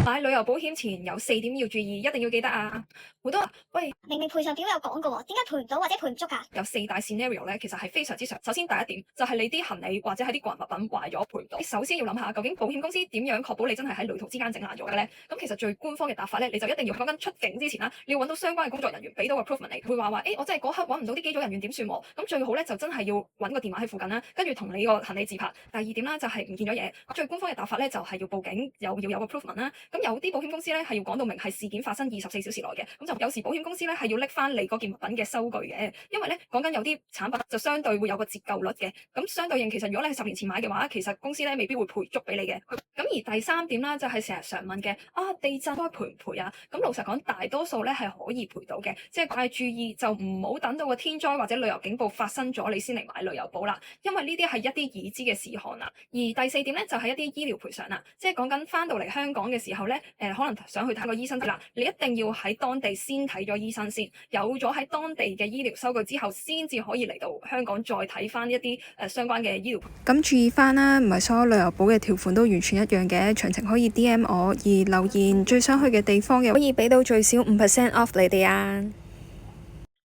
買旅遊保險前有4點要注意，一定要記得啊！好多喂，明明賠償表有講過喎，點解賠唔到或者賠唔足㗎？有4大 scenario 咧，其實係非常之常。首先第一點就係你啲行李或者係啲個人物品壞咗賠唔到。首先要諗下，究竟保險公司點樣確保你真係喺旅途之間整爛咗嘅咧？咁其實最官方嘅答法咧，你就一定要講緊出境之前啦，你要揾到相關嘅工作人員俾到個 proof 你，會話我真係嗰刻揾唔到啲機組人員點算喎？咁最好咧就真係要揾個電話喺附近啦，跟住同你個行李自拍。第二點啦就係唔見咗嘢，最官方嘅答法咧就係要報警，要有個 proof 啦。咁有啲保險公司咧係要講到明係事件發生24小時內嘅，咁就有時保險公司咧係要拎翻你嗰件物品嘅收據嘅，因為咧講緊有啲產品就相對會有個折舊率嘅，咁相對應其實如果你係10年前買嘅話，其實公司咧未必會賠足俾你嘅。咁而第三點啦，就係成日常問嘅地震該賠唔賠啊？咁老實講，大多數咧係可以賠到嘅，即係但係注意就唔好等到個天災或者旅遊警報發生咗，你先嚟買旅遊保啦，因為呢啲係一啲已知嘅事項啦。而第4點咧就係一啲醫療賠償啦，即係講緊翻到嚟香港嘅時候咧，可能想去睇個醫生啦，你一定要喺當地先睇咗醫生先，有咗喺當地嘅醫療收據之後，先至可以嚟到香港再睇翻一啲相關嘅醫療。咁注意翻啦，唔係所有旅遊保嘅條款都完全一樣嘅，詳情可以 DM 我，而留言最想去嘅地方嘅可以俾到最少5% off你哋啊！